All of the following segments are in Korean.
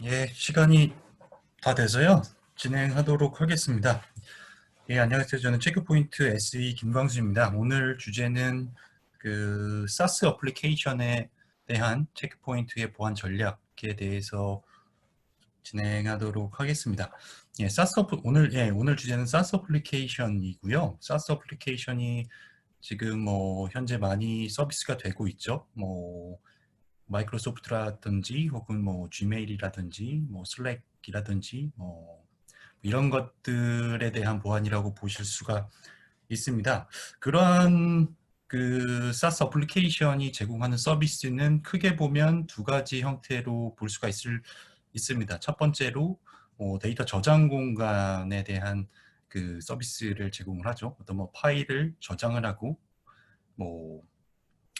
예, 시간이 다 돼서요. 진행하도록 하겠습니다. 예, 안녕하세요. 저는 체크포인트 SE 김광수입니다. 오늘 주제는 그 SaaS 어플리케이션에 대한 체크포인트의 보안 전략에 대해서 진행하도록 하겠습니다. 예, 오늘 주제는 SaaS 어플리케이션이고요. SaaS 어플리케이션이 지금 현재 많이 서비스가 되고 있죠. 마이크로소프트라든지 혹은 gmail이라든지 슬랙이라든지 이런 것들에 대한 보안이라고 보실 수가 있습니다. 그러한 그 SaaS 어플리케이션이 제공하는 서비스는 크게 보면 두 가지 형태로 볼 수가 있습니다. 첫 번째로 데이터 저장 공간에 대한 그 서비스를 제공을 하죠. 어떤 파일을 저장을 하고 뭐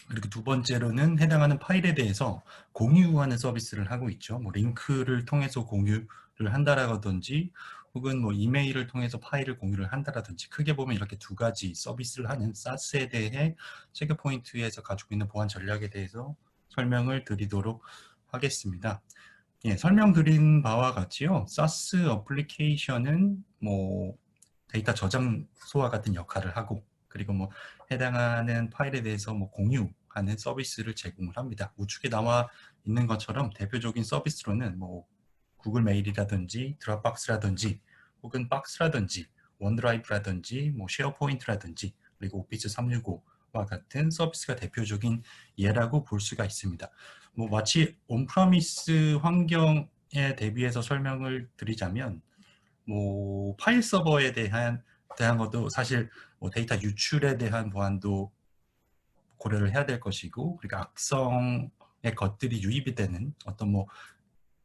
그리고 두 번째로는 해당하는 파일에 대해서 공유하는 서비스를 하고 있죠. 링크를 통해서 공유를 한다라든지 혹은 이메일을 통해서 파일을 공유를 한다라든지 크게 보면 이렇게 두 가지 서비스를 하는 SaaS에 대해 체크포인트에서 가지고 있는 보안 전략에 대해서 설명을 드리도록 하겠습니다. 예, 설명드린 바와 같이요. SaaS 어플리케이션은 데이터 저장소와 같은 역할을 하고 그리고 해당하는 파일에 대해서 공유하는 서비스를 제공을 합니다. 우측에 나와 있는 것처럼 대표적인 서비스로는 구글 메일이라든지 드롭박스라든지 혹은 박스라든지 원드라이브라든지 쉐어포인트라든지 그리고 오피스 365와 같은 서비스가 대표적인 예라고 볼 수가 있습니다. 마치 온프라미스 환경에 대비해서 설명을 드리자면 파일 서버에 대한 것도 사실 데이터 유출에 대한 보안도 고려를 해야 될 것이고 그리고 악성의 것들이 유입이 되는 어떤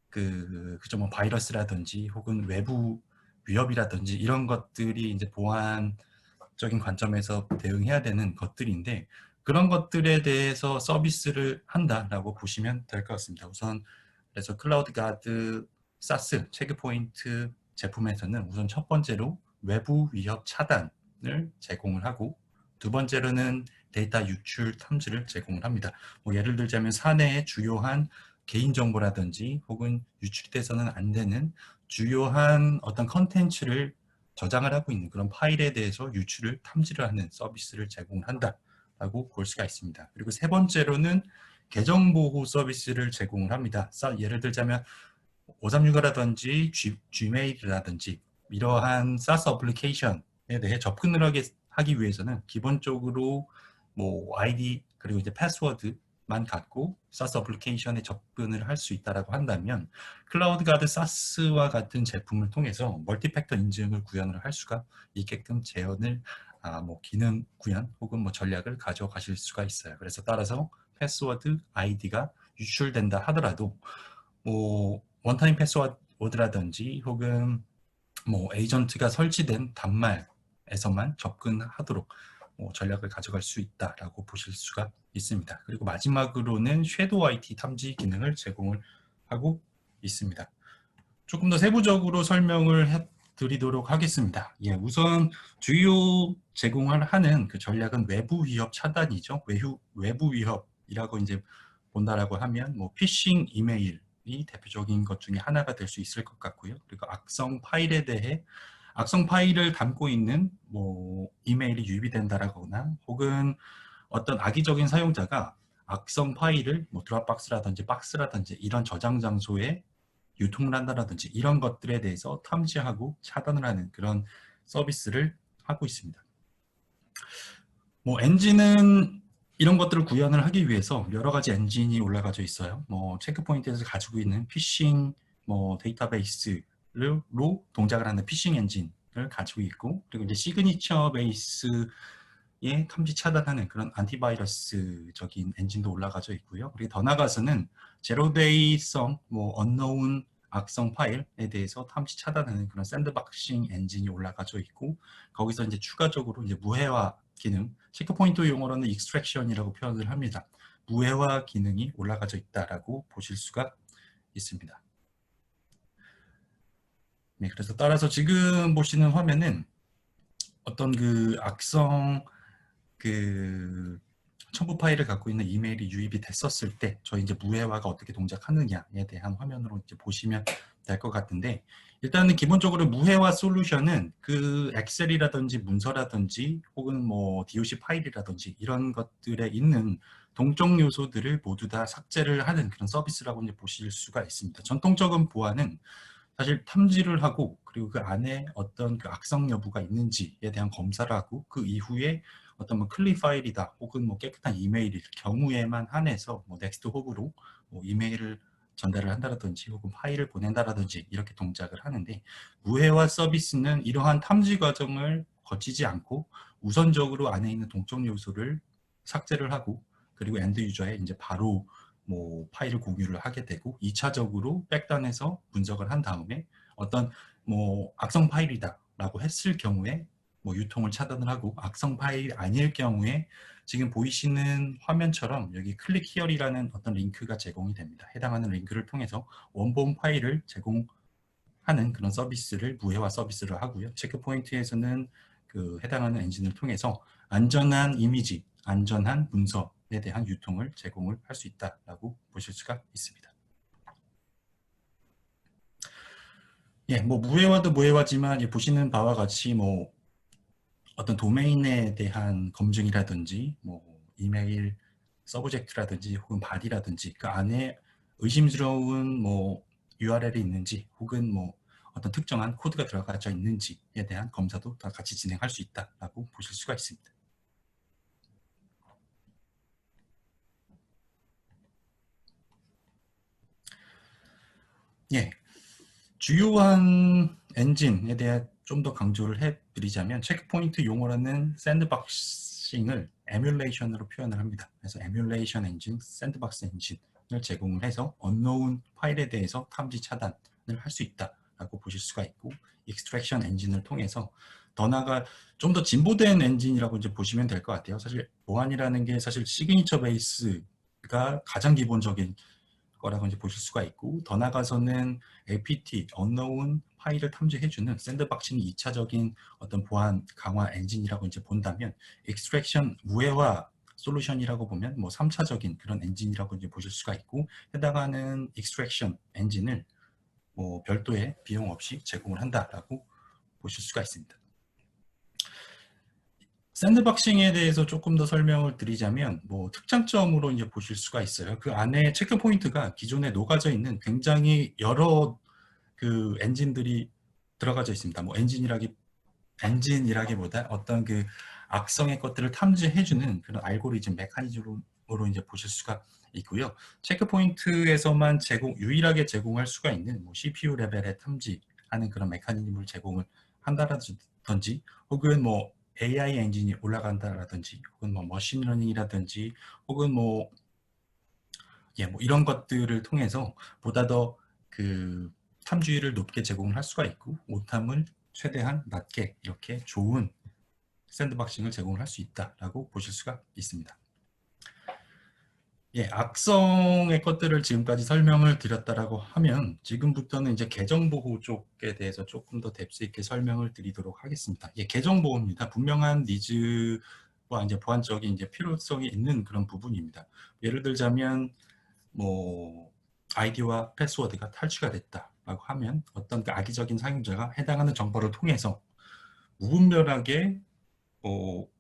그죠 바이러스라든지 혹은 외부 위협이라든지 이런 것들이 이제 보안적인 관점에서 대응해야 되는 것들인데 그런 것들에 대해서 서비스를 한다라고 보시면 될 것 같습니다. 우선 그래서 클라우드 가드 사스 체크포인트 제품에서는 우선 첫 번째로 외부 위협 차단을 제공을 하고 두 번째로는 데이터 유출 탐지를 제공을 합니다. 예를 들자면 사내의 주요한 개인정보라든지 혹은 유출돼서는 안 되는 주요한 어떤 컨텐츠를 저장을 하고 있는 그런 파일에 대해서 유출을 탐지를 하는 서비스를 제공을 한다라고 볼 수가 있습니다. 그리고 세 번째로는 계정보호 서비스를 제공을 합니다. 예를 들자면 536이라든지 Gmail이라든지 이러한 SaaS 어플리케이션에 대해 접근을 하기 위해서는 기본적으로 아이디 그리고 이제 패스워드만 갖고 SaaS 어플리케이션에 접근을 할 수 있다라고 한다면 클라우드 가드 SaaS와 같은 제품을 통해서 멀티팩터 인증을 구현을 할 수가 있게끔 제어를 기능 구현 혹은 전략을 가져가실 수가 있어요. 그래서 따라서 패스워드 아이디가 유출된다 하더라도 원타임 패스워드라든지 혹은 에이전트가 설치된 단말에서만 접근하도록 전략을 가져갈 수 있다라고 보실 수가 있습니다. 그리고 마지막으로는 섀도우 IT 탐지 기능을 제공을 하고 있습니다. 조금 더 세부적으로 설명을 드리도록 하겠습니다. 예, 우선 주요 제공을 하는 그 전략은 외부 위협 차단이죠. 외부 위협이라고 이제 본다라고 하면 피싱 이메일이 대표적인 것 중에 하나가 될 수 있을 것 같고요. 그리고 악성 파일에 대해 악성 파일을 담고 있는 이메일이 유입이 된다라거나 혹은 어떤 악의적인 사용자가 악성 파일을 드롭박스라든지 박스라든지 이런 저장 장소에 유통을 한다라든지 이런 것들에 대해서 탐지하고 차단을 하는 그런 서비스를 하고 있습니다. 엔진은 이런 것들을 구현을 하기 위해서 여러 가지 엔진이 올라가져 있어요. 체크포인트에서 가지고 있는 피싱 데이터베이스로 동작을 하는 피싱 엔진을 가지고 있고 그리고 이제 시그니처 베이스의 탐지 차단하는 그런 안티바이러스적인 엔진도 올라가져 있고요. 그리고 더 나아가서는 제로데이성 언노운 악성 파일에 대해서 탐지 차단하는 그런 샌드박싱 엔진이 올라가져 있고 거기서 이제 추가적으로 이제 무해화 기능, 체크포인트 용어로는 익스트랙션이라고 표현을 합니다. 무해화 기능이 올라가져 있다라고 보실 수가 있습니다. 네, 그래서 따라서 지금 보시는 화면은 어떤 그 악성 그 첨부 파일을 갖고 있는 이메일이 유입이 됐었을 때 저희 이제 무회화가 어떻게 동작하느냐에 대한 화면으로 이제 보시면 될 것 같은데, 일단은 기본적으로 무회화 솔루션은 그 엑셀이라든지 문서라든지 혹은 뭐 DOC 파일이라든지 이런 것들에 있는 동적 요소들을 모두 다 삭제를 하는 그런 서비스라고 이제 보실 수가 있습니다. 전통적인 보안은 사실 탐지를 하고, 그리고 그 안에 어떤 그 악성 여부가 있는지에 대한 검사를 하고, 그 이후에 어떤 뭐 클린 파일이다 혹은 뭐 깨끗한 이메일일 경우에만 한해서 뭐 넥스트 호브로 뭐 이메일을 전달을 한다든지 혹은 파일을 보낸다든지 이렇게 동작을 하는데, 무회화 서비스는 이러한 탐지 과정을 거치지 않고 우선적으로 안에 있는 동적 요소를 삭제를 하고, 그리고 엔드 유저에 이제 바로 뭐 파일을 공유를 하게 되고, 2차적으로 백단에서 분석을 한 다음에 어떤 뭐 악성 파일이다라고 했을 경우에 뭐 유통을 차단을 하고, 악성 파일이 아닐 경우에 지금 보이시는 화면처럼 여기 클릭 히어리라는 어떤 링크가 제공이 됩니다. 해당하는 링크를 통해서 원본 파일을 제공하는 그런 서비스를 무회화 서비스를 하고요. 체크포인트에서는 그 해당하는 엔진을 통해서 안전한 이미지, 안전한 문서에 대한 유통을 제공을 할 수 있다라고 보실 수가 있습니다. 예, 뭐 무회화도 무회화지만 보시는 바와 같이 뭐 어떤 도메인에 대한 검증이라든지 뭐 이메일 서브젝트라든지 혹은 바디라든지 그 안에 의심스러운 뭐 URL이 있는지 혹은 뭐 어떤 특정한 코드가 들어가져 있는지에 대한 검사도 다 같이 진행할 수 있다라고 보실 수가 있습니다. 예, 주요한 엔진에 대해 좀 더 강조를 해드리자면, 체크포인트 용어라는 샌드박싱을 에뮬레이션으로 표현을 합니다. 그래서 에뮬레이션 엔진, 샌드박스 엔진을 제공을 해서 언노운 파일에 대해서 탐지 차단을 할 수 있다라고 보실 수가 있고, 익스트랙션 엔진을 통해서 더 나아가 좀 더 진보된 엔진이라고 이제 보시면 될 것 같아요. 사실 보안이라는 게 사실 시그니처 베이스가 가장 기본적인 거라고 이제 보실 수가 있고, 더 나가서는 APT, unknown 파일을 탐지해주는 샌드박싱이 2차적인 어떤 보안 강화 엔진이라고 이제 본다면, 익스트랙션 무회화 솔루션이라고 보면 뭐 3차적인 그런 엔진이라고 이제 보실 수가 있고, 해당하는 익스트랙션 엔진을 뭐 별도의 비용 없이 제공을 한다라고 보실 수가 있습니다. 샌드박싱에 대해서 조금 더 설명을 드리자면, 뭐 특장점으로 이제 보실 수가 있어요. 그 안에 체크 포인트가 기존에 녹아져 있는 굉장히 여러 그 엔진들이 들어가져 있습니다. 뭐 엔진이라기보다 어떤 그 악성의 것들을 탐지해주는 그런 알고리즘 메커니즘으로 이제 보실 수가 있고요. 체크 포인트에서만 유일하게 제공할 수가 있는 뭐 CPU 레벨의 탐지하는 그런 메커니즘을 제공을 한다든지, 혹은 뭐 AI 엔진이 올라간다라든지, 혹은 뭐 머신러닝이라든지, 혹은 뭐 뭐 이런 것들을 통해서 보다 더 그 탐지율을 높게 제공을 할 수가 있고, 오탐을 최대한 낮게 이렇게 좋은 샌드박싱을 제공을 할 수 있다라고 보실 수가 있습니다. 예, 악성의 것들을 지금까지 설명을 드렸다라고 하면, 지금부터는 이제 계정 보호 쪽에 대해서 조금 더 뎁스 있게 설명을 드리도록 하겠습니다. 예, 계정 보호입니다. 분명한 니즈와 이제 보안적인 이제 필요성이 있는 그런 부분입니다. 예를 들자면 뭐 아이디와 패스워드가 탈취가 됐다라고 하면, 어떤 그 악의적인 사용자가 해당하는 정보를 통해서 무분별하게 뭐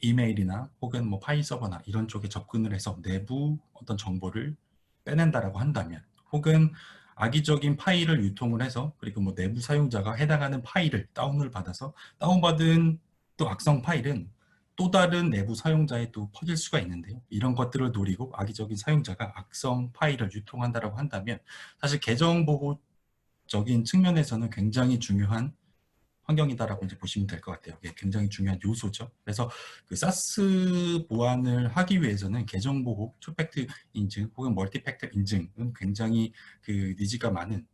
이메일이나 혹은 뭐 파일 서버나 이런 쪽에 접근을 해서 내부 어떤 정보를 빼낸다라고 한다면, 혹은 악의적인 파일을 유통을 해서 그리고 뭐 내부 사용자가 해당하는 파일을 다운을 받아서 다운받은 또 악성 파일은 또 다른 내부 사용자에 또 퍼질 수가 있는데요. 이런 것들을 노리고 악의적인 사용자가 악성 파일을 유통한다라고 한다면, 사실 계정 보호적인 측면에서는 굉장히 중요한 환경이다라고 이제 보시면 될 것 같아요. 이게 굉장히 중요한 요소죠. 그래서 그 사스 보안을 하기 위해서는 계정 보호, 투팩트 인증 혹은 멀티팩터 인증은 굉장히 그 니즈가 많은,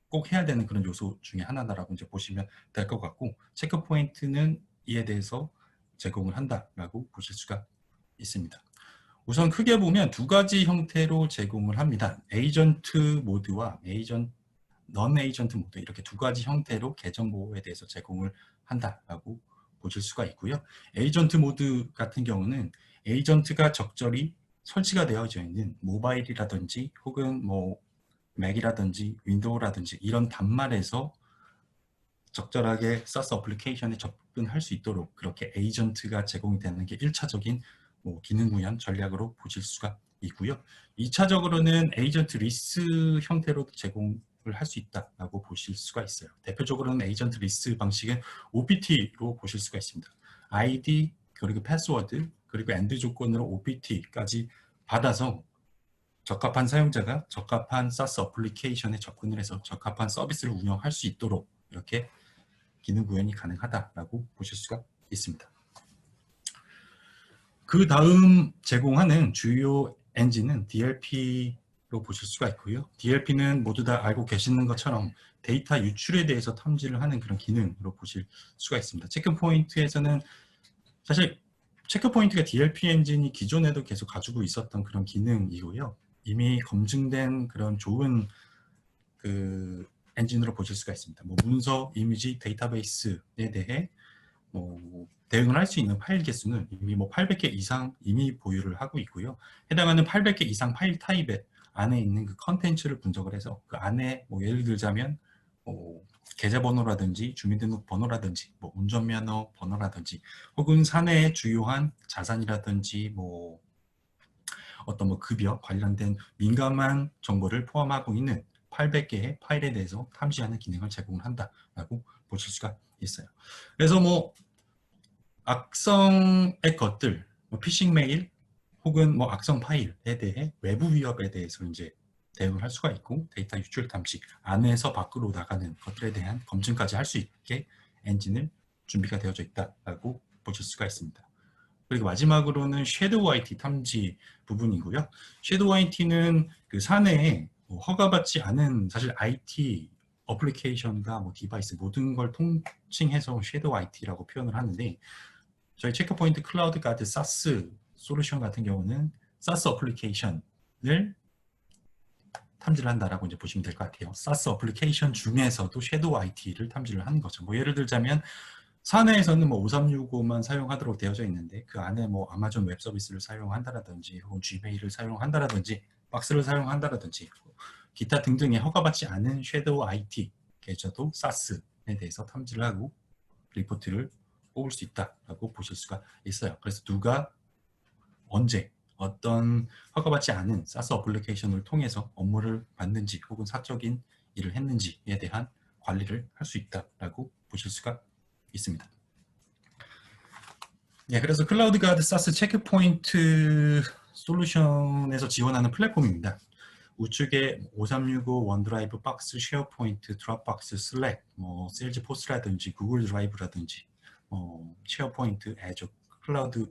꼭 해야 되는 그런 요소 중에 하나다라고 이제 보시면 될 것 같고, 체크 포인트는 이에 대해서 제공을 한다라고 보실 수가 있습니다. 우선 크게 보면 두 가지 형태로 제공을 합니다. 에이전트 모드와 넌 에이전트 모드, 이렇게 두 가지 형태로 계정 보호에 대해서 제공을 한다라고 보실 수가 있고요. 에이전트 모드 같은 경우는 에이전트가 적절히 설치가 되어져 있는 모바일이라든지 혹은 뭐 맥이라든지 윈도우라든지 이런 단말에서 적절하게 SaaS 어플리케이션에 접근할 수 있도록 그렇게 에이전트가 제공이 되는 게 1차적인 뭐 기능 구현 전략으로 보실 수가 있고요. 2차적으로는 에이전트 리스 형태로도 제공을 할 수 있다고 보실 수가 있어요. 대표적으로는 에이전트 리스 방식은 OPT로 보실 수가 있습니다. 아이디 그리고 패스워드 그리고 엔드 조건으로 OPT까지 받아서 적합한 사용자가 적합한 SaaS 어플리케이션에 접근을 해서 적합한 서비스를 운영할 수 있도록 이렇게 기능 구현이 가능하다라고 보실 수가 있습니다. 그 다음 제공하는 주요 엔진은 DLP로 보실 수가 있고요. DLP는 모두 다 알고 계시는 것처럼 데이터 유출에 대해서 탐지를 하는 그런 기능으로 보실 수가 있습니다. 체크포인트에서는 사실 체크포인트가 DLP 엔진이 기존에도 계속 가지고 있었던 그런 기능이고요. 이미 검증된 그런 좋은 그 엔진으로 보실 수가 있습니다. 뭐 문서, 이미지, 데이터베이스에 대해 뭐 대응을 할 수 있는 파일 개수는 이미 뭐 800개 이상 이미 보유를 하고 있고요. 해당하는 800개 이상 파일 타입에 안에 있는 그 컨텐츠를 분석을 해서 그 안에 뭐 예를 들자면 뭐 계좌번호라든지 주민등록번호라든지 뭐 운전면허 번호라든지 혹은 사내의 주요한 자산이라든지 뭐 어떤 뭐 급여 관련된 민감한 정보를 포함하고 있는 800개의 파일에 대해서 탐지하는 기능을 제공을 한다라고 보실 수가 있어요. 그래서 뭐 악성의 것들, 뭐 피싱 메일 혹은 뭐 악성 파일에 대해 외부 위협에 대해서 이제 대응을 할 수가 있고 데이터 유출 탐지 안에서 밖으로 나가는 것들에 대한 검증까지 할 수 있게 엔진을 준비가 되어져 있다라고 보실 수가 있습니다. 그리고 마지막으로는 섀도우 IT 탐지 부분이고요. 섀도우 IT는 그 사내에 허가받지 않은 사실 IT 어플리케이션과 뭐 디바이스 모든 걸 통칭해서 섀도우 IT라고 표현을 하는데 저희 체크포인트 클라우드 가드 사스 솔루션 같은 경우는 사스 어플리케이션을 탐지를 한다라고 이제 보시면 될 것 같아요. 사스 어플리케이션 중에서도 섀도우 IT를 탐지를 하는 거죠. 뭐 예를 들자면 사내에서는 뭐 5365만 사용하도록 되어져 있는데 그 안에 뭐 아마존 웹 서비스를 사용한다라든지 혹은 지메일을 사용한다라든지 박스를 사용한다라든지 기타 등등의 허가받지 않은 섀도우 IT 계좌도 사스에 대해서 탐지를 하고 리포트를 뽑을 수 있다라고 보실 수가 있어요. 그래서 누가 언제 어떤 허가받지 않은 사스 어플리케이션을 통해서 업무를 받는지 혹은 사적인 일을 했는지에 대한 관리를 할 수 있다라고 보실 수가 있습니다. 예, 그래서 클라우드 가드 사스 체크포인트 솔루션에서 지원하는 플랫폼입니다. 우측에 5365, 원드라이브, 박스, 쉐어포인트, 드롭박스, 슬랙, 뭐 세일즈포스라든지 구글 드라이브라든지 쉐어포인트, 애저, 클라우드,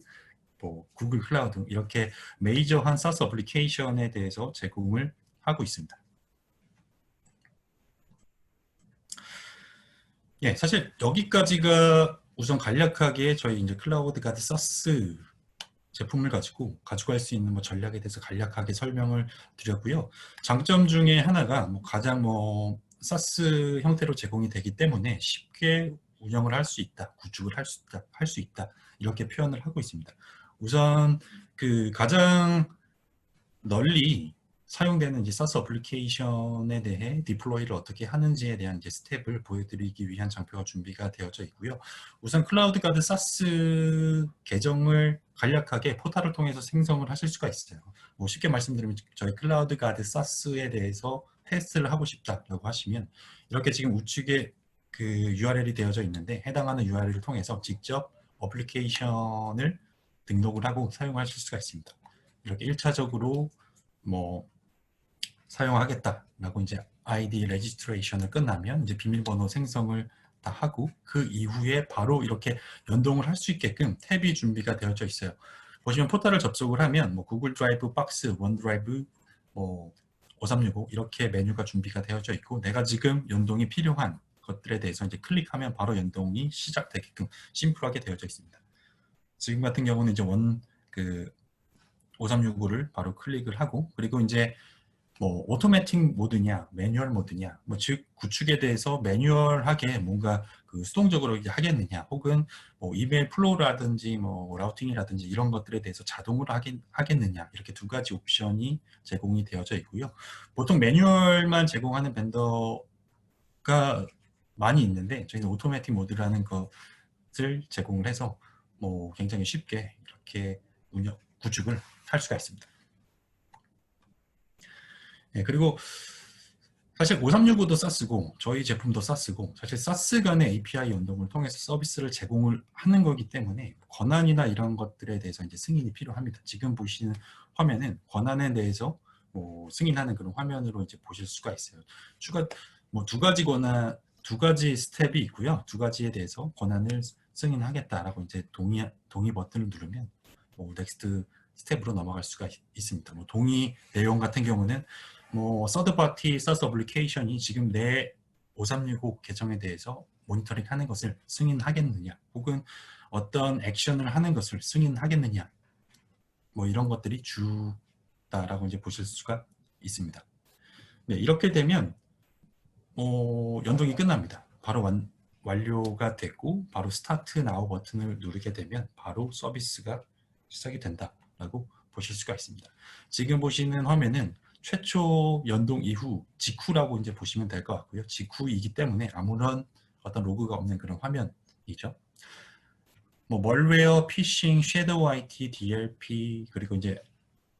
뭐 구글 클라우드 이렇게 메이저한 사스 어플리케이션에 대해서 제공을 하고 있습니다. 예, 사실 여기까지가 우선 간략하게 저희 이제 클라우드 가드 사스 제품을 가지고 가져갈 수 있는 뭐 전략에 대해서 간략하게 설명을 드렸고요. 장점 중에 하나가 뭐 가장 뭐 사스 형태로 제공이 되기 때문에 쉽게 운영을 할 수 있다, 구축을 할 수 있다 이렇게 표현을 하고 있습니다. 우선 그 가장 널리 사용되는 이제 사스 어플리케이션에 대해 디플로이를 어떻게 하는지에 대한 이제 스텝을 보여드리기 위한 장표가 준비가 되어져 있고요. 우선 클라우드 가드 사스 계정을 간략하게 포탈을 통해서 생성을 하실 수가 있어요. 뭐 쉽게 말씀드리면 저희 클라우드 가드 사스에 대해서 테스트를 하고 싶다라고 하시면 이렇게 지금 우측에 그 URL이 되어져 있는데 해당하는 URL을 통해서 직접 어플리케이션을 등록을 하고 사용하실 수가 있습니다. 이렇게 1차적으로 뭐 사용하겠다라고 이제 아이디 레지스트레이션을 끝나면 이제 비밀번호 생성을 다 하고 그 이후에 바로 이렇게 연동을 할 수 있게끔 탭이 준비가 되어져 있어요. 보시면 포털을 접속을 하면 뭐 구글 드라이브, 박스, 원드라이브, 뭐 5365 이렇게 메뉴가 준비가 되어져 있고 내가 지금 연동이 필요한 것들에 대해서 이제 클릭하면 바로 연동이 시작되게끔 심플하게 되어져 있습니다. 지금 같은 경우는 이제 그 5365를 바로 클릭을 하고 그리고 이제 뭐 오토매틱 모드냐, 매뉴얼 모드냐, 뭐 즉 구축에 대해서 매뉴얼하게 뭔가 그 수동적으로 이제 하겠느냐, 혹은 뭐 이메일 플로우라든지 뭐 라우팅이라든지 이런 것들에 대해서 자동으로 하겠느냐, 이렇게 두 가지 옵션이 제공이 되어져 있고요. 보통 매뉴얼만 제공하는 벤더가 많이 있는데 저희는 오토매틱 모드라는 것을 제공을 해서 뭐 굉장히 쉽게 이렇게 구축을 할 수가 있습니다. 네, 그리고 사실 5365도 사스고 저희 제품도 사스고 사실 사스 간의 API 연동을 통해서 서비스를 제공을 하는 거기 때문에 권한이나 이런 것들에 대해서 이제 승인이 필요합니다. 지금 보시는 화면은 권한에 대해서 뭐 승인하는 그런 화면으로 이제 보실 수가 있어요. 추가 뭐 두 가지 권한, 두 가지 스텝이 있고요. 두 가지에 대해서 권한을 승인하겠다라고 이제 동의 버튼을 누르면 뭐 넥스트 스텝으로 넘어갈 수가 있습니다. 뭐 동의 내용 같은 경우는 뭐 서드 파티 사스 어플리케이션이 지금 내 5365 계정에 대해서 모니터링하는 것을 승인하겠느냐, 혹은 어떤 액션을 하는 것을 승인하겠느냐, 뭐 이런 것들이 주다라고 이제 보실 수가 있습니다. 네, 이렇게 되면 연동이 끝납니다. 바로 완료가 됐고 바로 스타트 나우 버튼을 누르게 되면 바로 서비스가 시작이 된다라고 보실 수가 있습니다. 지금 보시는 화면은 최초 연동 이후 직후라고 이제 보시면 될 것 같고요. 직후이기 때문에 아무런 어떤 로그가 없는 그런 화면이죠. 뭐 멀웨어, 피싱, 섀도우 IT, DLP, 그리고 이제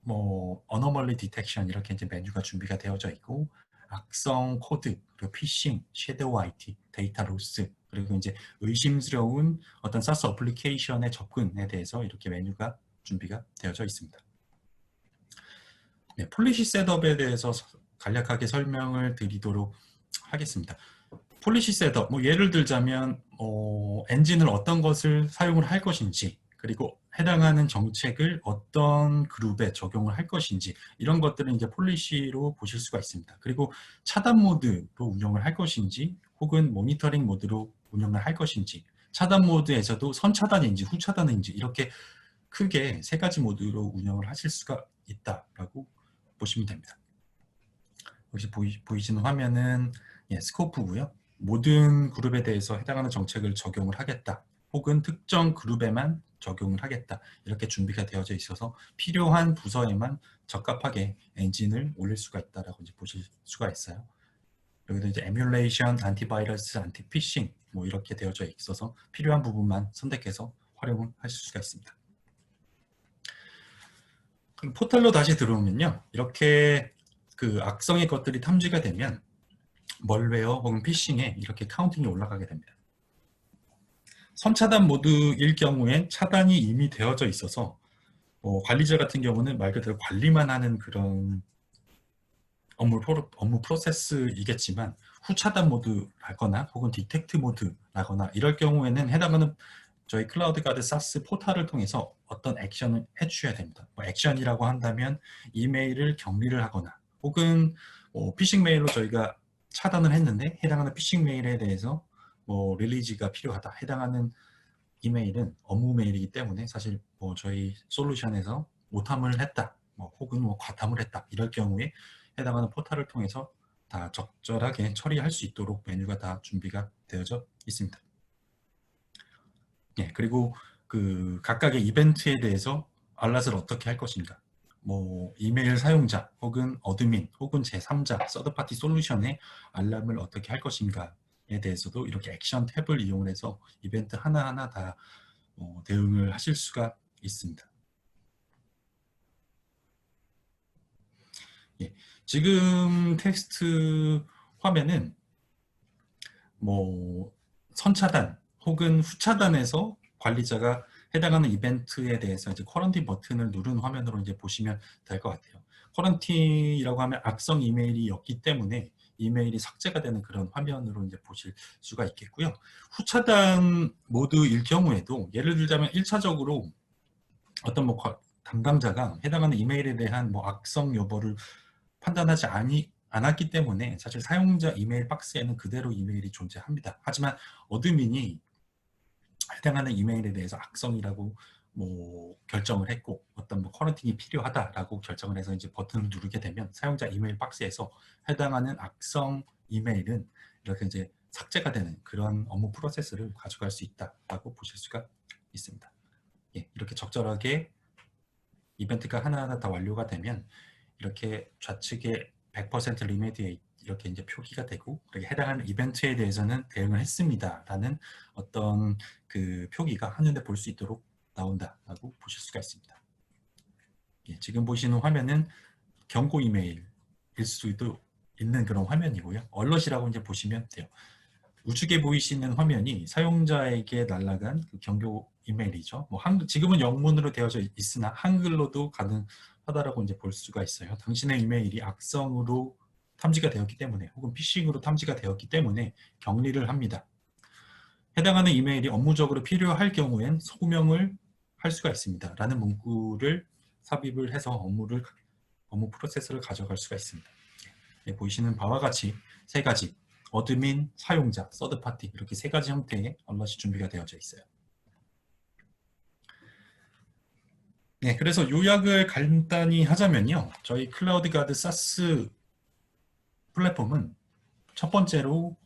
뭐 어노멀리 디텍션 이렇게 이제 메뉴가 준비가 되어져 있고, 악성 코드, 그리고 피싱, 섀도우 IT, 데이터 로스, 그리고 이제 의심스러운 어떤 사스 어플리케이션의 접근에 대해서 이렇게 메뉴가 준비가 되어져 있습니다. 네, 폴리시 셋업에 대해서 간략하게 설명을 드리도록 하겠습니다. 폴리시 셋업, 뭐 예를 들자면 엔진을 어떤 것을 사용을 할 것인지, 그리고 해당하는 정책을 어떤 그룹에 적용을 할 것인지, 이런 것들은 이제 폴리시로 보실 수가 있습니다. 그리고 차단 모드로 운영을 할 것인지, 혹은 모니터링 모드로 운영을 할 것인지, 차단 모드에서도 선차단인지 후차단인지 이렇게 크게 세 가지 모드로 운영을 하실 수가 있다라고 보시면 됩니다. 여기 보이시는 화면은 스코프고요. 모든 그룹에 대해서 해당하는 정책을 적용을 하겠다, 혹은 특정 그룹에만 적용을 하겠다, 이렇게 준비가 되어져 있어서 필요한 부서에만 적합하게 엔진을 올릴 수가 있다라고 이제 보실 수가 있어요. 여기도 이제 에뮬레이션, 안티바이러스, 안티피싱 뭐 이렇게 되어져 있어서 필요한 부분만 선택해서 활용을 하실 수가 있습니다. 그럼 포털로 다시 들어오면요, 이렇게 그 악성의 것들이 탐지가 되면 멀웨어 혹은 피싱에 이렇게 카운팅이 올라가게 됩니다. 선차단 모드일 경우에 차단이 이미 되어져 있어서 관리자 같은 경우는 말 그대로 관리만 하는 그런 업무 프로세스이겠지만, 후차단 모드라거나 혹은 디텍트 모드라거나 이럴 경우에는 해당하는 저희 클라우드 가드 사스 포탈을 통해서 어떤 액션을 해주셔야 됩니다. 뭐 액션이라고 한다면 이메일을 격리를 하거나, 혹은 피싱 메일로 저희가 차단을 했는데 해당하는 피싱 메일에 대해서 뭐 릴리즈가 필요하다, 해당하는 이메일은 업무 메일이기 때문에 사실 뭐 저희 솔루션에서 오탐을 했다, 뭐 혹은 뭐 과탐을 했다, 이럴 경우에 해당하는 포탈을 통해서 다 적절하게 처리할 수 있도록 메뉴가 다 준비가 되어져 있습니다. 그리고 그 각각의 이벤트에 대해서 알럿을 어떻게 할 것인가, 뭐 이메일 사용자 혹은 어드민 혹은 제3자 서드파티 솔루션의 알람을 어떻게 할 것인가에 대해서도 이렇게 액션 탭을 이용해서 이벤트 하나하나 다 대응을 하실 수가 있습니다. 지금 텍스트 화면은 뭐 선차단 혹은 후차단에서 관리자가 해당하는 이벤트에 대해서 이제 쿼런틴 버튼을 누른 화면으로 이제 보시면 될 것 같아요. 쿼런틴이라고 하면 악성 이메일이었기 때문에 이메일이 삭제가 되는 그런 화면으로 이제 보실 수가 있겠고요. 후차단 모드일 경우에도 예를 들자면 1차적으로 어떤 뭐 담당자가 해당하는 이메일에 대한 뭐 악성 여부를 판단하지 않았기 때문에 사실 사용자 이메일 박스에는 그대로 이메일이 존재합니다. 하지만 어드민이 해당하는 이메일에 대해서 악성이라고 뭐 결정을 했고 어떤 뭐 커런팅이 필요하다라고 결정을 해서 이제 버튼을 누르게 되면 사용자 이메일 박스에서 해당하는 악성 이메일은 이렇게 이제 삭제가 되는 그런 업무 프로세스를 가져갈 수 있다라고 보실 수가 있습니다. 예, 이렇게 적절하게 이벤트가 하나하나 다 완료가 되면 이렇게 좌측에 100% 리메디에이트 이렇게 이제 표기가 되고 해당하는 이벤트에 대해서는 대응을 했습니다라는 어떤 그 표기가 한눈에 볼 수 있도록 나온다라고 보실 수가 있습니다. 예, 지금 보시는 화면은 경고 이메일일 수도 있는 그런 화면이고요. 얼럿이라고 이제 보시면 돼요. 우측에 보이시는 화면이 사용자에게 날아간 그 경고 이메일이죠. 뭐 지금은 영문으로 되어져 있으나 한글로도 가능하다라고 이제 볼 수가 있어요. 당신의 이메일이 악성으로 탐지가 되었기 때문에 혹은 피싱으로 탐지가 되었기 때문에 격리를 합니다. 해당하는 이메일이 업무적으로 필요할 경우엔 소명을 할 수가 있습니다. 라는 문구를 삽입을 해서 업무 프로세스를 가져갈 수가 있습니다. 예, 보이시는 바와 같이 세 가지 어드민, 사용자, 서드파티 이렇게 세 가지 형태의 얼럿이 준비가 되어져 있어요. 네, 그래서 요약을 간단히 하자면요. 저희 클라우드 가드 사스 플랫폼은 첫 번째로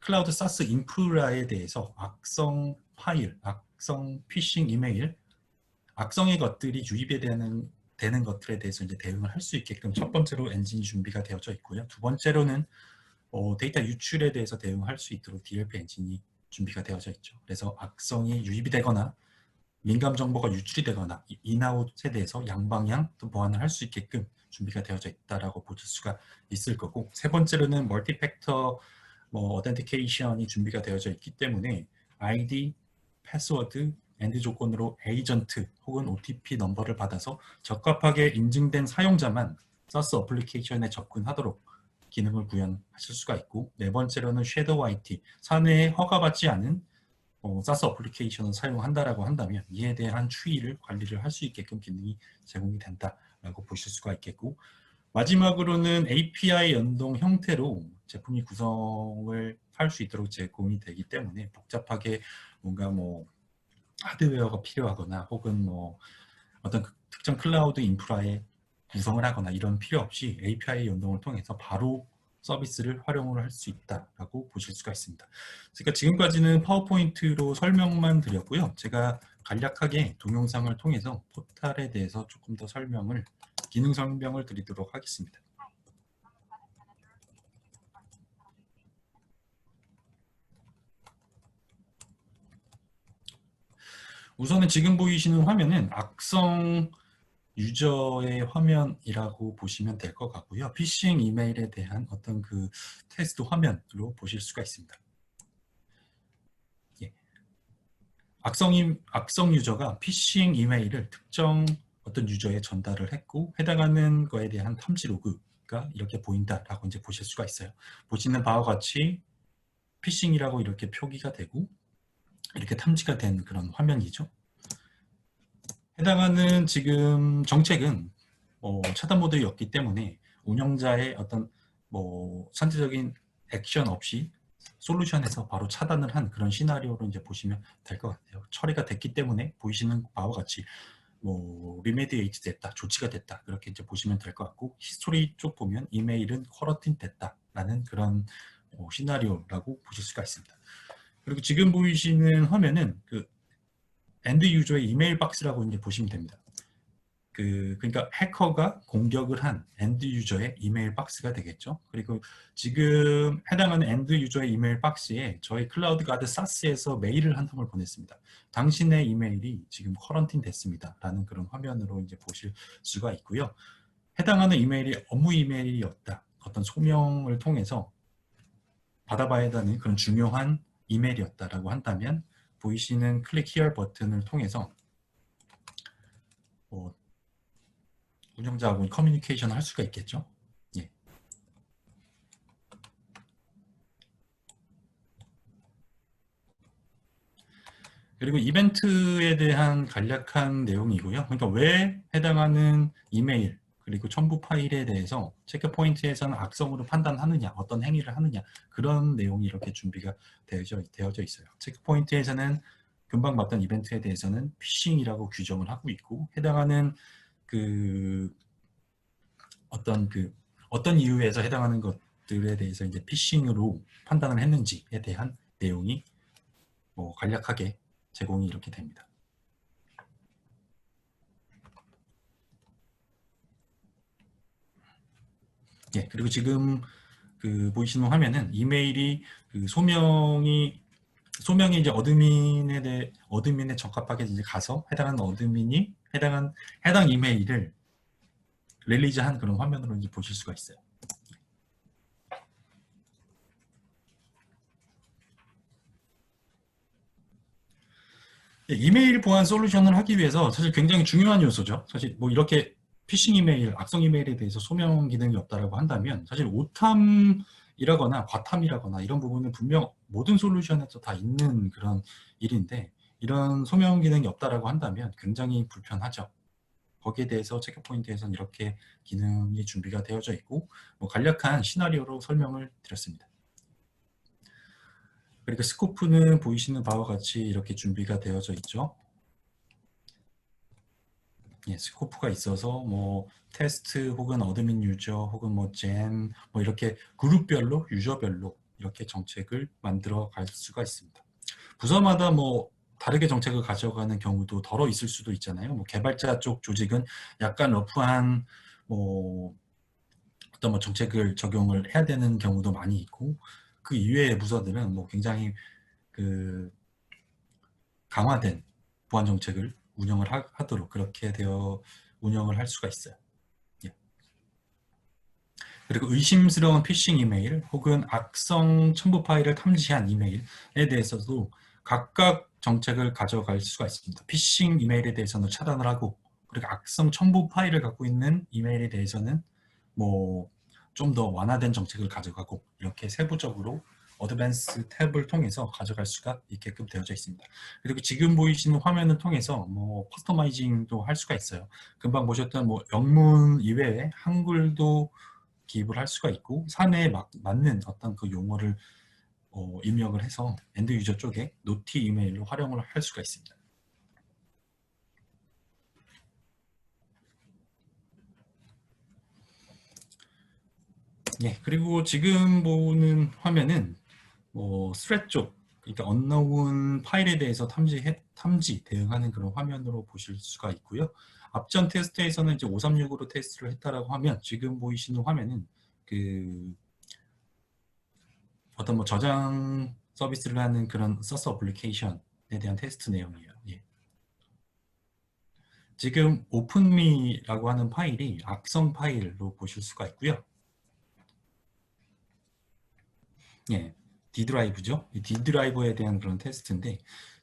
클라우드 사스 인프라에 대해서 악성 파일, 악성 피싱 이메일, 악성의 것들이 유입이 되는 것들에 대해서 이제 대응을 할 수 있게끔 첫 번째로 엔진이 준비가 되어져 있고요. 두 번째로는 데이터 유출에 대해서 대응할 수 있도록 DLP 엔진이 준비가 되어져 있죠. 그래서 악성이 유입이 되거나 민감 정보가 유출이 되거나 인아웃에 대해서 양방향 또 보완을 할 수 있게끔 준비가 되어져 있다라고 보실 수가 있을 거고, 세 번째로는 멀티팩터 어텐티케이션이 준비가 되어져 있기 때문에 아이디, 패스워드, 엔드 조건으로 에이전트 혹은 OTP 넘버를 받아서 적합하게 인증된 사용자만 사스 어플리케이션에 접근하도록 기능을 구현하실 수가 있고, 네 번째로는 섀도우 IT, 사내에 허가받지 않은 사스 어플리케이션을 사용한다라고 한다면 이에 대한 추이를 관리를 할 수 있게끔 기능이 제공이 된다라고 보실 수가 있겠고, 마지막으로는 API 연동 형태로 제품이 구성을 할 수 있도록 제공이 되기 때문에 복잡하게 뭔가 하드웨어가 필요하거나 혹은 어떤 특정 클라우드 인프라에 구성을 하거나 이런 필요 없이 API 연동을 통해서 바로 서비스를 활용을 할 수 있다라고 보실 수가 있습니다. 그러니까 지금까지는 파워포인트로 설명만 드렸고요. 제가 간략하게 동영상을 통해서 포탈에 대해서 조금 더 기능 설명을 드리도록 하겠습니다. 우선은 지금 보이시는 화면은 악성 유저의 화면이라고 보시면 될 것 같고요. 피싱 이메일에 대한 어떤 그 테스트 화면으로 보실 수가 있습니다. 예. 악성 유저가 피싱 이메일을 특정 어떤 유저에 전달을 했고 해당하는 거에 대한 탐지 로그가 이렇게 보인다라고 이제 보실 수가 있어요. 보시는 바와 같이 피싱이라고 이렇게 표기가 되고 이렇게 탐지가 된 그런 화면이죠. 해당하는 지금 정책은 차단 모드였기 때문에 운영자의 어떤 선제적인 액션 없이 솔루션에서 바로 차단을 한 그런 시나리오로 이제 보시면 될 것 같아요. 처리가 됐기 때문에 보이시는 바와 같이 리메디에이트 됐다, 조치가 됐다 그렇게 이제 보시면 될 것 같고, 히스토리 쪽 보면 이메일은 쿼러틴 됐다라는 그런 시나리오라고 보실 수가 있습니다. 그리고 지금 보이시는 화면은 그 엔드 유저의 이메일 박스라고 이제 보시면 됩니다. 그러니까 해커가 공격을 한 엔드 유저의 이메일 박스가 되겠죠. 그리고 지금 해당하는 엔드 유저의 이메일 박스에 저희 클라우드 가드 사스에서 메일을 한 통을 보냈습니다. 당신의 이메일이 지금 쿼런틴 됐습니다. 라는 그런 화면으로 이제 보실 수가 있고요. 해당하는 이메일이 업무 이메일이었다. 어떤 소명을 통해서 받아봐야 하는 그런 중요한 이메일이었다라고 한다면 보이시는 클릭 히어 버튼을 통해서 운영자하고 커뮤니케이션을 할 수가 있겠죠. 예. 그리고 이벤트에 대한 간략한 내용이고요. 그러니까 왜 해당하는 이메일 그리고 첨부 파일에 대해서 체크 포인트에서는 악성으로 판단하느냐, 어떤 행위를 하느냐 그런 내용이 이렇게 준비가 되어져 있어요. 체크 포인트에서는 금방 봤던 이벤트에 대해서는 피싱이라고 규정을 하고 있고, 해당하는 그 어떤 이유에서 해당하는 것들에 대해서 이제 피싱으로 판단을 했는지에 대한 내용이 뭐 간략하게 제공이 이렇게 됩니다. 예, 그리고 지금 보이시는 화면은 이메일이 소명이 이제 어드민에 적합하게 이제 가서 해당하는 어드민이 해당 이메일을 릴리즈한 그런 화면으로 이제 보실 수가 있어요. 예, 이메일 보안 솔루션을 하기 위해서 사실 굉장히 중요한 요소죠. 사실 뭐 이렇게 피싱 이메일, 악성 이메일에 대해서 소명 기능이 없다라고 한다면 사실 오탐이라거나 과탐이라거나 이런 부분은 분명 모든 솔루션에서 다 있는 그런 일인데, 이런 소명 기능이 없다라고 한다면 굉장히 불편하죠. 거기에 대해서 체크 포인트에서는 이렇게 기능이 준비가 되어져 있고, 뭐 간략한 시나리오로 설명을 드렸습니다. 그리고 스코프는 보이시는 바와 같이 이렇게 준비가 되어져 있죠. 예, 스코프가 있어서 뭐 테스트 혹은 어드민 유저 혹은 뭐 젠 뭐 이렇게 그룹별로 유저별로 이렇게 정책을 만들어 갈 수가 있습니다. 부서마다 뭐 다르게 정책을 가져가는 경우도 덜어 있을 수도 있잖아요. 뭐 개발자 쪽 조직은 약간 러프한 뭐 어떤 뭐 정책을 적용을 해야 되는 경우도 많이 있고, 그 이외의 부서들은 뭐 굉장히 그 강화된 보안 정책을 운영을 하도록 그렇게 되어 운영을 할 수가 있어요. 예. 그리고 의심스러운 피싱 이메일 혹은 악성 첨부 파일을 탐지한 이메일에 대해서도 각각 정책을 가져갈 수가 있습니다. 피싱 이메일에 대해서는 차단을 하고, 그리고 악성 첨부 파일을 갖고 있는 이메일에 대해서는 뭐 좀 더 완화된 정책을 가져가고, 이렇게 세부적으로 어드밴스 탭을 통해서 가져갈 수가 있게끔 되어져 있습니다. 그리고 지금 보이시는 화면을 통해서 뭐 커스터마이징도 할 수가 있어요. 금방 보셨던 뭐 영문 이외에 한글도 기입을 할 수가 있고, 사내에 맞는 어떤 그 용어를 입력을 해서 엔드 유저 쪽에 노티 이메일로 활용을 할 수가 있습니다. 예, 그리고 지금 보는 화면은 스레드 쪽, 그러니까 언노운 파일에 대해서 탐지 대응하는 그런 화면으로 보실 수가 있고요. 앞전 테스트에서는 이제 536으로 테스트를 했다라고 하면, 지금 보이시는 화면은 어떤 뭐 저장 서비스를 하는 그런 서스 어플리케이션에 대한 테스트 내용이에요. 예. 지금 오픈미라고 하는 파일이 악성 파일로 보실 수가 있고요. 예, D 드라이브죠. 이 D 드라이브에 대한 그런 테스트인데,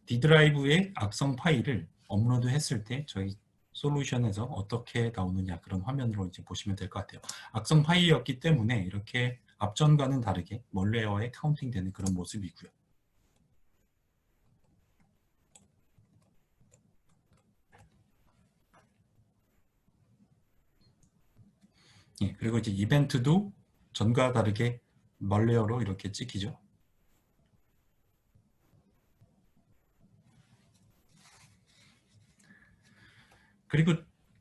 D 드라이브의 악성 파일을 업로드 했을 때 저희 솔루션에서 어떻게 나오느냐, 그런 화면으로 이제 보시면 될 것 같아요. 악성 파일이었기 때문에 이렇게 앞전과는 다르게 멀웨어에 카운팅되는 그런 모습이고요. 예, 그리고 이제 이벤트도 전과 다르게 멀레어로 이렇게 찍히죠. 그리고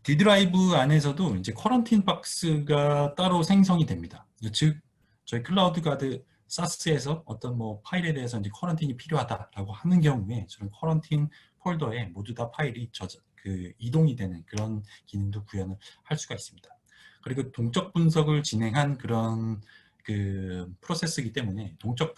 D 드라이브 안에서도 이제 쿼런틴 박스가 따로 생성이 됩니다. 즉 저희 클라우드 가드 사스에서 어떤 뭐 파일에 대해서 이제 쿼런틴이 필요하다라고 하는 경우에 저런 쿼런틴 폴더에 모두 다 파일이 이동이 되는 그런 기능도 구현을 할 수가 있습니다. 그리고 동적 분석을 진행한 그런 프로세스이기 때문에 동적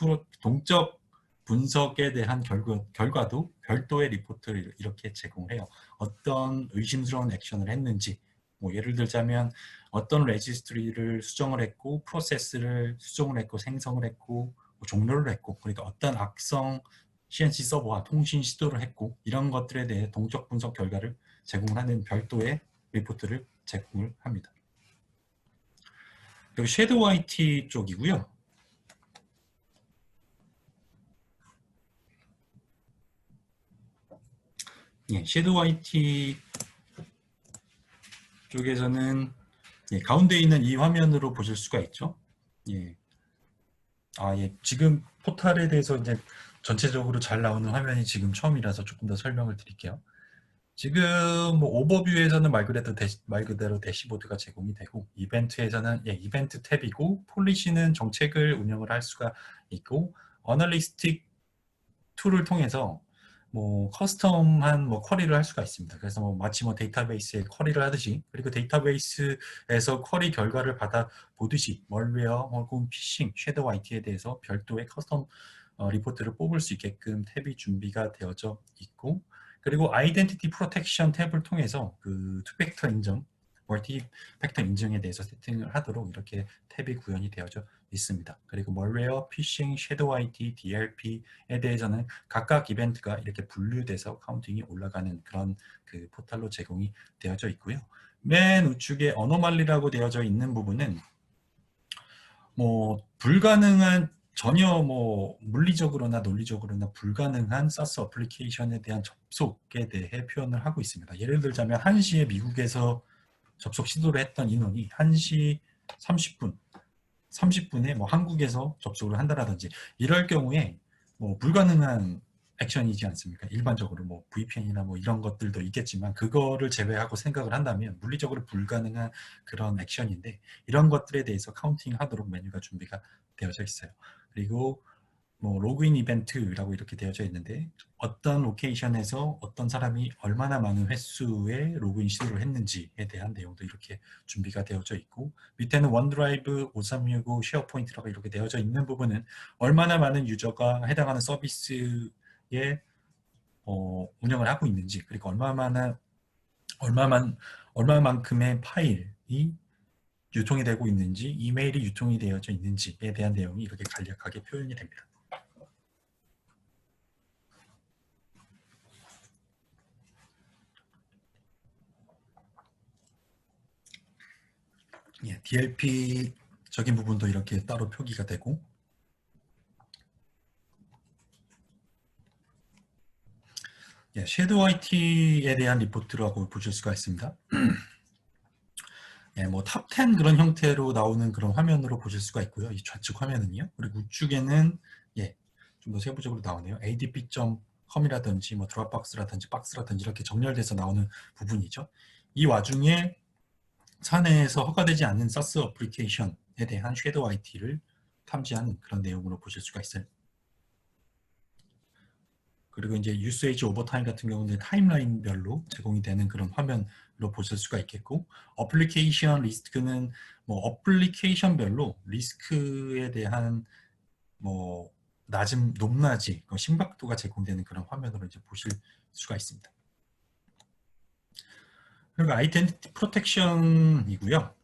분석에 대한 결과도 별도의 리포트를 이렇게 제공을 해요. 어떤 의심스러운 액션을 했는지, 뭐 예를 들자면 어떤 레지스트리를 수정을 했고, 프로세스를 수정을 했고, 생성을 했고, 뭐 종료를 했고, 그러니까 어떤 악성 CNC 서버와 통신 시도를 했고, 이런 것들에 대해 동적 분석 결과를 제공하는 별도의 리포트를 제공을 합니다. 그리고 섀도우 IT 쪽이고요. 예, 섀도우 IT 쪽에서는 가운데 있는 이 화면으로 보실 수가 있죠. 예. 예. 지금 포탈에 대해서 이제 전체적으로 잘 나오는 화면이 지금 처음이라서 조금 더 설명을 드릴게요. 지금 뭐 오버뷰에서는 말 그대로 대시보드가 제공이 되고, 이벤트에서는 이벤트 탭이고, 폴리시는 정책을 운영을 할 수가 있고, 어널리스틱 툴을 통해서 뭐 커스텀한 뭐 쿼리를 할 수가 있습니다. 그래서 뭐 마치 뭐 데이터베이스에 쿼리를 하듯이, 그리고 데이터베이스에서 쿼리 결과를 받아 보듯이 멀웨어 혹은 피싱, 섀도우 IT에 대해서 별도의 커스텀 리포트를 뽑을 수 있게끔 탭이 준비가 되어져 있고, 그리고 아이덴티티 프로텍션 탭을 통해서 그 투팩터 인증, 멀티 팩터 인증에 대해서 세팅을 하도록 이렇게 탭이 구현이 되어져 있습니다. 그리고 멀웨어, 피싱, 섀도우 IT, DLP에 대해서는 각각 이벤트가 이렇게 분류돼서 카운팅이 올라가는 그런 그 포탈로 제공이 되어져 있고요. 맨 우측에 어노말리라고 되어져 있는 부분은 뭐 불가능한, 전혀 뭐 물리적으로나 논리적으로나 불가능한 사스 어플리케이션에 대한 접속에 대해 표현을 하고 있습니다. 예를 들자면 1시에 미국에서 접속 시도를 했던 인원이 1시 30분에 뭐 한국에서 접속을 한다라든지, 이럴 경우에 뭐 불가능한 액션이지 않습니까? 일반적으로 뭐 VPN이나 뭐 이런 것들도 있겠지만, 그거를 제외하고 생각을 한다면 물리적으로 불가능한 그런 액션인데, 이런 것들에 대해서 카운팅 하도록 메뉴가 준비가 되어져 있어요. 그리고 뭐 로그인 이벤트라고 이렇게 되어져 있는데, 어떤 로케이션에서 어떤 사람이 얼마나 많은 횟수의 로그인 시도를 했는지에 대한 내용도 이렇게 준비가 되어져 있고, 밑에는 원드라이브 5365 쉐어포인트라고 이렇게 되어져 있는 부분은 얼마나 많은 유저가 해당하는 서비스에 운영을 하고 있는지, 그리고 얼마만큼의 파일이 유통이 되고 있는지, 이메일이 유통이 되어져 있는지에 대한 내용이 이렇게 간략하게 표현이 됩니다. DLP적인 부분도 이렇게 따로 표기가 되고, 섀도우 IT에 대한 리포트라고 보실 수가 있습니다. 뭐 탑 10 그런 형태로 나오는 그런 화면으로 보실 수가 있고요. 이 좌측 화면은요. 그리고 우측에는 좀 더 세부적으로 나오네요. adp.com이라든지 뭐 드롭박스라든지 박스라든지 이렇게 정렬돼서 나오는 부분이죠. 이 와중에 사내에서 허가되지 않는 사스 어플리케이션에 대한 섀도우 IT를 탐지하는 그런 내용으로 보실 수가 있어요. 그리고 이제 유세이지 오버타임 같은 경우는 타임라인별로 제공이 되는 그런 화면으로 보실 수가 있겠고, 어플리케이션 리스크는 뭐 어플리케이션별로 리스크에 대한 뭐 높낮이, 심박도가 제공되는 그런 화면으로 이제 보실 수가 있습니다. 그리고 아이덴티티 프로텍션이고요.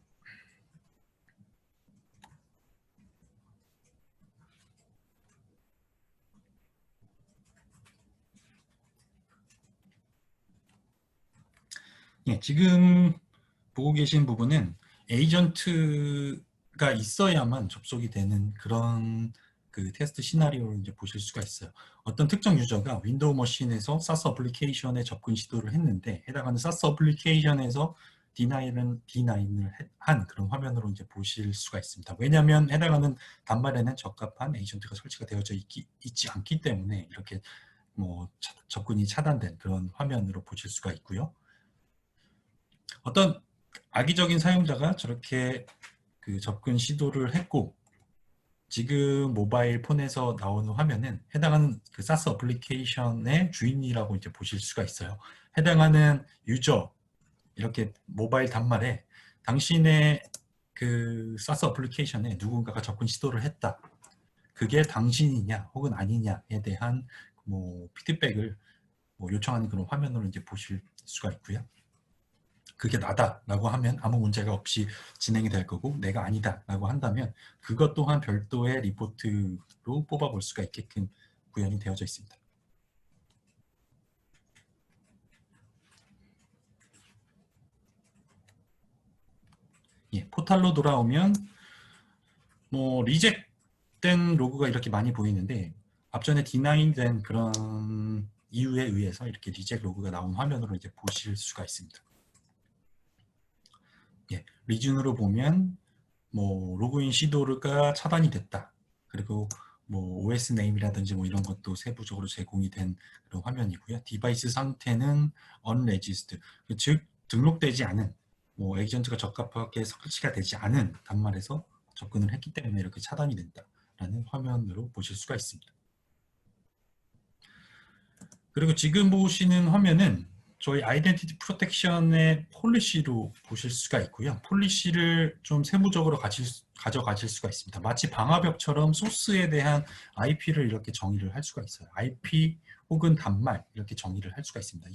지금 보고 계신 부분은 에이전트가 있어야만 접속이 되는 그런 그 테스트 시나리오를 이제 보실 수가 있어요. 어떤 특정 유저가 윈도우 머신에서 사스 어플리케이션에 접근 시도를 했는데, 해당하는 사스 어플리케이션에서 D9을 한 그런 화면으로 이제 보실 수가 있습니다. 왜냐하면 해당하는 단말에는 적합한 에이전트가 설치가 되어져 있지 않기 때문에 이렇게 뭐 접근이 차단된 그런 화면으로 보실 수가 있고요. 어떤 악의적인 사용자가 저렇게 그 접근 시도를 했고, 지금 모바일 폰에서 나오는 화면은 해당하는 그 사스 어플리케이션의 주인이라고 이제 보실 수가 있어요. 해당하는 유저, 이렇게 모바일 단말에 당신의 그 사스 어플리케이션에 누군가가 접근 시도를 했다, 그게 당신이냐 혹은 아니냐에 대한 뭐 피드백을 뭐 요청하는 그런 화면으로 이제 보실 수가 있고요. 그게 나다라고 하면 아무 문제가 없이 진행이 될 거고, 내가 아니다라고 한다면 그것 또한 별도의 리포트로 뽑아볼 수가 있게끔 구현이 되어져 있습니다. 포탈로 돌아오면 뭐 리젝된 로그가 이렇게 많이 보이는데, 앞전에 디나인된 그런 이유에 의해서 이렇게 리젝 로그가 나온 화면으로 이제 보실 수가 있습니다. 리준으로 보면 뭐 로그인 시도가 차단이 됐다, 그리고 뭐 OS 네임이라든지 뭐 이런 것도 세부적으로 제공이 된 그런 화면이고요. 디바이스 상태는 unregistered, 즉 등록되지 않은, 뭐 에이전트가 적합하게 설치가 되지 않은 단말에서 접근을 했기 때문에 이렇게 차단이 된다라는 화면으로 보실 수가 있습니다. 그리고 지금 보시는 화면은 저희 아이덴티티 프로텍션의 폴리시로 보실 수가 있고요. 폴리시를 좀 세부적으로 가져가실 수가 있습니다. 마치 방화벽처럼 소스에 대한 IP를 이렇게 정의를 할 수가 있어요. IP 혹은 단말 이렇게 정의를 할 수가 있습니다.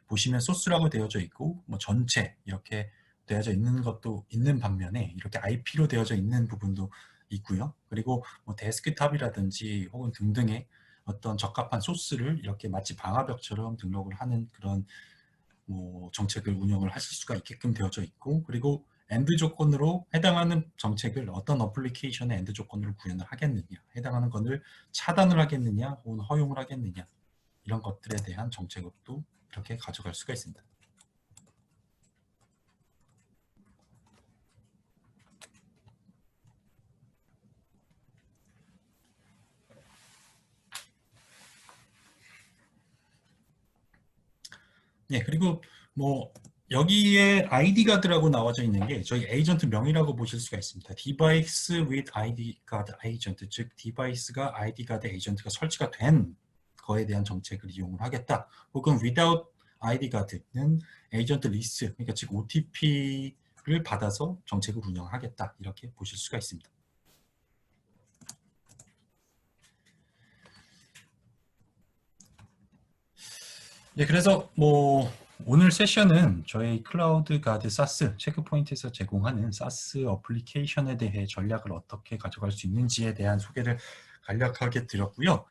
보시면 소스라고 되어져 있고 뭐 전체 이렇게 되어져 있는 것도 있는 반면에 이렇게 IP로 되어져 있는 부분도 있고요. 그리고 뭐 데스크탑이라든지 혹은 등등의 어떤 적합한 소스를 이렇게 마치 방화벽처럼 등록을 하는 그런 뭐 정책을 운영을 하실 수가 있게끔 되어져 있고, 그리고 엔드 조건으로 해당하는 정책을 어떤 어플리케이션의 엔드 조건으로 구현을 하겠느냐, 해당하는 것을 차단을 하겠느냐 혹은 허용을 하겠느냐, 이런 것들에 대한 정책도 이렇게 가져갈 수가 있습니다. 네, 그리고 뭐 여기에 ID 가드라고 나와져 있는 게 저희 에이전트 명이라고 보실 수가 있습니다. Device with ID card agent, 즉 디바이스가 ID 가드 에이전트가 설치가 된 거에 대한 정책을 이용을 하겠다. 혹은 without ID 가드는 에이전트 리스, 그러니까 즉 OTP를 받아서 정책을 운영하겠다, 이렇게 보실 수가 있습니다. 네, 그래서 뭐 오늘 세션은 저희 클라우드 가드 사스 체크포인트에서 제공하는 사스 어플리케이션에 대해 전략을 어떻게 가져갈 수 있는지에 대한 소개를 간략하게 드렸고요.